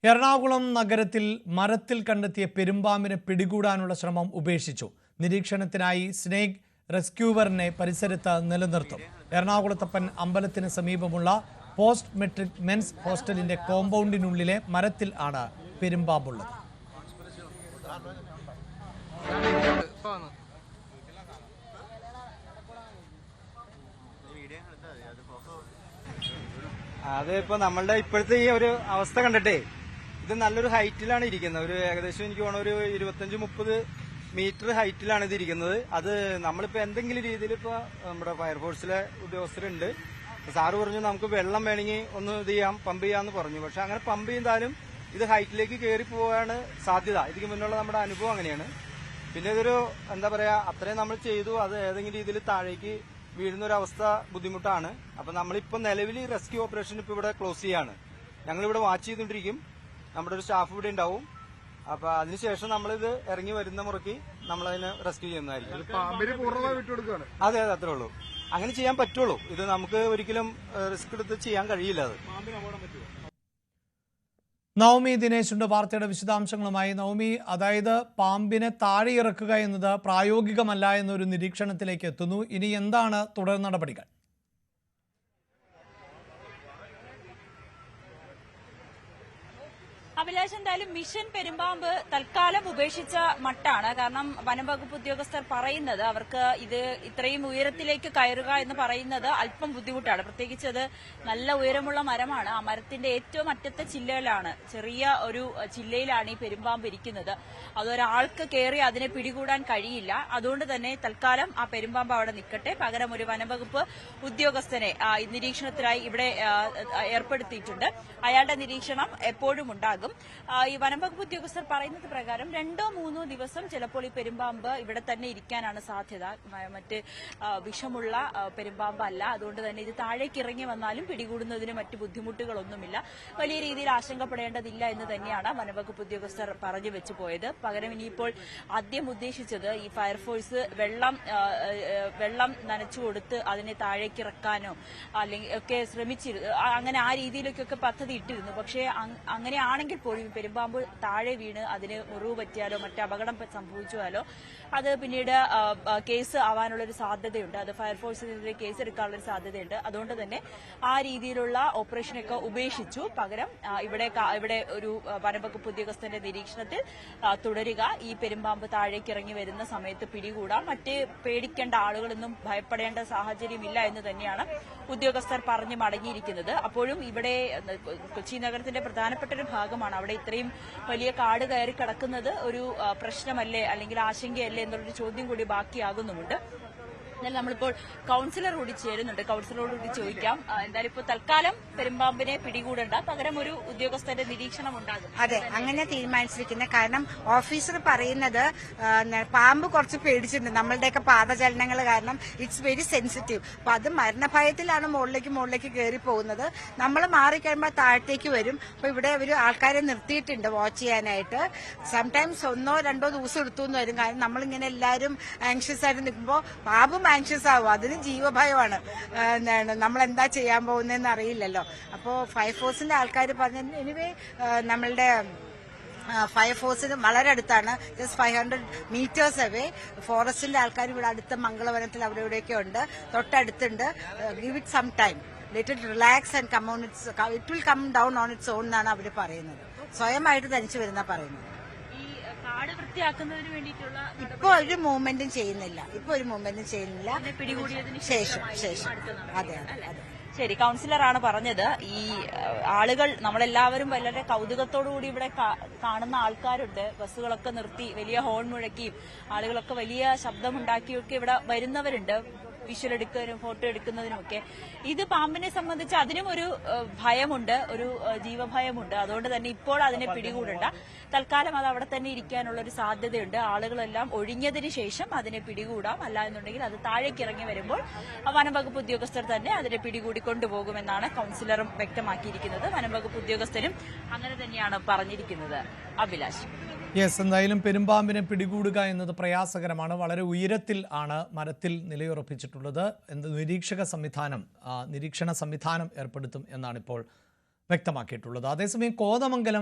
എറണാകുളം നഗരത്തിൽ മരത്തിൽ കണ്ടെത്തിയ പെരുമ്പാമ്പിനെ പിടികൂടാനുള്ള ശ്രമം ഉപേക്ഷിച്ചു. നിരീക്ഷണത്തിനായി സ്നേക് റെസ്ക്യൂവറിനെ പരിസരത്ത് നിലനിർത്തും. എറണാകുളത്തപ്പൻ അമ്പലത്തിന് സമീപമുള്ള പോസ്റ്റ് മെട്രിക് മെൻസ് ഹോസ്റ്റലിന്റെ കോമ്പൗണ്ടിനുള്ളിലെ മരത്തിൽ ആണ് പെരുമ്പാമ്പുള്ളത്. അതിപ്പോ നമ്മളുടെ ഇപ്പോഴത്തെ ഈ ഒരു അവസ്ഥ കണ്ടിട്ടേ ഇത് നല്ലൊരു ഹൈറ്റിലാണ് ഇരിക്കുന്നത്. ഒരു ഏകദേശം എനിക്ക് തോന്നുന്നു ഒരു 25-30 മീറ്റർ ഹൈറ്റിലാണ് ഇത് ഇരിക്കുന്നത്. അത് നമ്മളിപ്പോ എന്തെങ്കിലും രീതിയിൽ ഇപ്പൊ നമ്മുടെ ഫയർഫോഴ്സിലെ ഉദ്യോഗസ്ഥരുണ്ട്. സാറ് പറഞ്ഞു നമുക്ക് വെള്ളം വേണമെങ്കിൽ ഒന്ന് ഇത് ചെയ്യാം, പമ്പ് ചെയ്യാന്ന് പറഞ്ഞു. പക്ഷെ അങ്ങനെ പമ്പ് ചെയ്താലും ഇത് ഹൈറ്റിലേക്ക് കയറി പോകാനാണ് സാധ്യത. ഇതിക്ക് മുന്നുള്ള നമ്മുടെ അനുഭവം അങ്ങനെയാണ്. പിന്നെ ഇതൊരു എന്താ പറയാ, അത്രയും നമ്മൾ ചെയ്തു, അത് ഏതെങ്കിലും രീതിയിൽ താഴേക്ക് വീഴുന്ന ഒരു അവസ്ഥ ബുദ്ധിമുട്ടാണ്. അപ്പൊ നമ്മളിപ്പോ നിലവിൽ റെസ്ക്യൂ ഓപ്പറേഷൻ ഇപ്പൊ ഇവിടെ ക്ലോസ് ചെയ്യാണ്. ഞങ്ങളിവിടെ വാച്ച് ചെയ്തുകൊണ്ടിരിക്കും. നമ്മുടെ ഒരു സ്റ്റാഫ് ഇവിടെ ഉണ്ടാവും. അപ്പൊ അതിനുശേഷം നമ്മളിത് ഇറങ്ങി വരുന്ന മുറയ്ക്ക് നമ്മളതിനെ റെസ്ക്യൂ ചെയ്യുന്നതായിരിക്കും. അതെ അതെ, അത്രേ ഉള്ളൂ. അങ്ങനെ ചെയ്യാൻ പറ്റുള്ളൂ. ഇത് നമുക്ക് ഒരിക്കലും റിസ്ക് എടുത്ത് ചെയ്യാൻ കഴിയില്ല. അത് നവമി ദിനേശുണ്ട് വാർത്തയുടെ വിശദാംശങ്ങളുമായി. നവമി, അതായത് പാമ്പിനെ താഴെ ഇറക്കുക എന്നത് പ്രായോഗികമല്ല എന്നൊരു നിരീക്ഷണത്തിലേക്ക് എത്തുന്നു. ഇനി എന്താണ് തുടർ നടപടികൾ? അഭിലാഷ്, എന്തായാലും മിഷൻ പെരുമ്പാമ്പ് തൽക്കാലം ഉപേക്ഷിച്ച മട്ടാണ്. കാരണം വനംവകുപ്പ് ഉദ്യോഗസ്ഥർ പറയുന്നത് അവർക്ക് ഇത് ഇത്രയും ഉയരത്തിലേക്ക് കയറുക എന്ന് പറയുന്നത് അല്പം ബുദ്ധിമുട്ടാണ്. പ്രത്യേകിച്ച് അത് നല്ല ഉയരമുള്ള മരമാണ്. ആ മരത്തിന്റെ ഏറ്റവും അറ്റത്തെ ചില്ലയിലാണ്, ചെറിയ ഒരു ചില്ലയിലാണ് ഈ പെരുമ്പാമ്പ് ഇരിക്കുന്നത്. അതൊരാൾക്ക് കയറി അതിനെ പിടികൂടാൻ കഴിയില്ല. അതുകൊണ്ട് തന്നെ തൽക്കാലം ആ പെരുമ്പാമ്പ് അവിടെ നിൽക്കട്ടെ. പകരം ഒരു വനംവകുപ്പ് ഉദ്യോഗസ്ഥനെ നിരീക്ഷണത്തിനായി ഇവിടെ ഏർപ്പെടുത്തിയിട്ടുണ്ട്. അയാളുടെ നിരീക്ഷണം എപ്പോഴും ഉണ്ടാകും. ഈ വനംവകുപ്പ് ഉദ്യോഗസ്ഥർ പറയുന്നത് പ്രകാരം 2-3 ദിവസം ചിലപ്പോൾ ഈ പെരുമ്പാമ്പ് ഇവിടെ തന്നെ ഇരിക്കാനാണ് സാധ്യത. മറ്റ് വിഷമുള്ള പെരുമ്പാമ്പ് അല്ല. അതുകൊണ്ട് തന്നെ ഇത് താഴേക്ക് ഇറങ്ങി വന്നാലും പിടികൂടുന്നതിന് മറ്റ് ബുദ്ധിമുട്ടുകളൊന്നുമില്ല. വലിയ രീതിയിൽ ആശങ്കപ്പെടേണ്ടതില്ല എന്ന് തന്നെയാണ് വനംവകുപ്പ് ഉദ്യോഗസ്ഥർ പറഞ്ഞു വെച്ചു പോയത്. പകരം ഇനിയിപ്പോൾ ആദ്യം ഉദ്ദേശിച്ചത് ഈ ഫയർഫോഴ്സ് വെള്ളം നനച്ചു കൊടുത്ത് അതിനെ താഴേക്ക് ഇറക്കാനോ അല്ലെങ്കിൽ ഒക്കെ അങ്ങനെ ആ രീതിയിലേക്കൊക്കെ പദ്ധതി ഇട്ടിരുന്നു. പക്ഷേ അങ്ങനെയാണെങ്കിൽ പോലും പെരുമ്പാമ്പ് താഴെ വീണ് അതിന് മുറിവ് പറ്റിയാലോ മറ്റ് അപകടം സംഭവിച്ചാലോ അത് പിന്നീട് കേസ് ആവാനുള്ളൊരു സാധ്യതയുണ്ട്. അത് ഫയർഫോഴ്സിനെതിരെ കേസ് എടുക്കാനുള്ളൊരു സാധ്യതയുണ്ട്. അതുകൊണ്ട് തന്നെ ആ രീതിയിലുള്ള ഓപ്പറേഷനൊക്കെ ഉപേക്ഷിച്ചു. പകരം ഇവിടെ ഒരു വനംവകുപ്പ് ഉദ്യോഗസ്ഥന്റെ നിരീക്ഷണത്തിൽ തുടരുക. ഈ പെരുമ്പാമ്പ് താഴേക്ക് ഇറങ്ങി വരുന്ന സമയത്ത് പിടികൂടാം. മറ്റ് പേടിക്കേണ്ട ആളുകളൊന്നും ഭയപ്പെടേണ്ട സാഹചര്യമില്ല എന്ന് തന്നെയാണ് ഉദ്യോഗസ്ഥർ പറഞ്ഞു മടങ്ങിയിരിക്കുന്നത്. അപ്പോഴും ഇവിടെ കൊച്ചി നഗരത്തിന്റെ പ്രധാനപ്പെട്ട ഒരു ഭാഗമാണ്. അവിടെ ഇത്രയും വലിയ കാട് കയറി കിടക്കുന്നത് ഒരു പ്രശ്നമല്ലേ അല്ലെങ്കിൽ ആശങ്കയല്ലേ എന്നുള്ളൊരു ചോദ്യം കൂടി ബാക്കിയാകുന്നുമുണ്ട്. എന്നാൽ നമ്മളിപ്പോൾ കൌൺസിലർ കൂടി ചേരുന്നുണ്ട്. കൌൺസിലറോട് കൂടി ചോദിക്കാം. എന്തായാലും ഇപ്പോൾ തൽക്കാലം പെരുമ്പാമ്പിനെ പിടികൂടണ്ട, പകരം ഒരു ഉദ്യോഗസ്ഥന്റെ നിരീക്ഷണം ഉണ്ടാകും. അതെ, അങ്ങനെ തീരുമാനിച്ചിരിക്കുന്നത്. കാരണം ഓഫീസർ പറയുന്നത് പാമ്പ് കുറച്ച് പേടിച്ചിട്ടുണ്ട്, നമ്മളുടെയൊക്കെ പാദചലനങ്ങൾ കാരണം ഇറ്റ്സ് വെരി സെൻസിറ്റീവ്. അപ്പൊ അത് മരണഭയത്തിലാണ് മുകളിലേക്ക് കയറി പോകുന്നത്. നമ്മൾ മാറിക്കഴിയുമ്പോൾ താഴത്തേക്ക് വരും. അപ്പൊ ഇവിടെ ഒരു ആൾക്കാരെ നിർത്തിയിട്ടുണ്ട് വാച്ച് ചെയ്യാനായിട്ട്. സംടൈംസ് 1-2 ദിവസം എടുത്തു എന്ന് വരും. കാരണം നമ്മളിങ്ങനെ എല്ലാവരും ആങ്ഷ്യസ് ആയിട്ട് നിൽക്കുമ്പോൾ പാമ്പും ആങ്ഷ്യസ് ആവും. അതിന് ജീവഭയമാണ്. നമ്മൾ എന്താ ചെയ്യാൻ പോകുന്നതെന്ന് അറിയില്ലല്ലോ. അപ്പോൾ ഫയർഫോഴ്സിന്റെ ആൾക്കാർ പറഞ്ഞ എനിവേ നമ്മളുടെ ഫയർഫോഴ്സിന് വളരെ അടുത്താണ്, ജസ്റ്റ് 500 മീറ്റേഴ്സ് അവേ. ഫോറസ്റ്റിന്റെ ആൾക്കാർ ഇവിടെ അടുത്ത മംഗളവനത്തിൽ അവിടെ ഇവിടെയൊക്കെ ഉണ്ട്, തൊട്ടടുത്തുണ്ട്. Give it some time, let it relax and come on it will come down on its own എന്നാണ് അവർ പറയുന്നത്. സ്വയമായിട്ട് തനിച്ചു വരുന്ന പറയുന്നത്. കാട് വൃത്തിയാക്കുന്നതിന് വേണ്ടിയിട്ടുള്ള ഇപ്പൊ ഒരു മൂവ്മെന്റും ചെയ്യുന്നില്ല. പിടികൂടിയതിന് ശേഷം അതെ. ശരി, കൌൺസിലറാണ് പറഞ്ഞത്. ഈ ആളുകൾ നമ്മളെല്ലാവരും വളരെ കൗതുകത്തോടുകൂടി ഇവിടെ കാണുന്ന ആൾക്കാരുണ്ട്. ബസ്സുകളൊക്കെ നിർത്തി വലിയ ഹോൺ മുഴക്കിയും ആളുകളൊക്കെ വലിയ ശബ്ദമുണ്ടാക്കിയൊക്കെ ഇവിടെ വരുന്നവരുണ്ട്, വിഷ്വൽ എടുക്കാനും ഫോട്ടോ എടുക്കുന്നതിനുമൊക്കെ. ഇത് പാമ്പിനെ സംബന്ധിച്ച് അതിനും ഒരു ഭയമുണ്ട്, ഒരു ജീവഭയമുണ്ട്. അതുകൊണ്ട് തന്നെ ഇപ്പോൾ അതിനെ പിടികൂടണ്ട, തൽക്കാലം അത് അവിടെ തന്നെ ഇരിക്കാനുള്ള ഒരു സാധ്യതയുണ്ട്. ആളുകളെല്ലാം ഒഴിഞ്ഞതിന് ശേഷം അതിനെ പിടികൂടാം. അല്ല എന്നുണ്ടെങ്കിൽ അത് താഴേക്ക് ഇറങ്ങി വരുമ്പോൾ വനംവകുപ്പ് ഉദ്യോഗസ്ഥർ തന്നെ അതിനെ പിടികൂടി കൊണ്ടുപോകുമെന്നാണ് കൌൺസിലറും വ്യക്തമാക്കിയിരിക്കുന്നത്. വനംവകുപ്പ് ഉദ്യോഗസ്ഥരും അങ്ങനെ തന്നെയാണ് പറഞ്ഞിരിക്കുന്നത്. അഭിലാഷ്. യെസ്, എന്തായാലും പെരുമ്പാമ്പിനെ പിടികൂടുക എന്നത് പ്രയാസകരമാണ്. വളരെ ഉയരത്തിൽ ആണ് മരത്തിൽ നിലയുറപ്പിച്ചിട്ടുള്ളത്. നിരീക്ഷണ സംവിധാനം ഏർപ്പെടുത്തും എന്നാണ് ഇപ്പോൾ വ്യക്തമാക്കിയിട്ടുള്ളത്. അതേസമയം കോതമംഗലം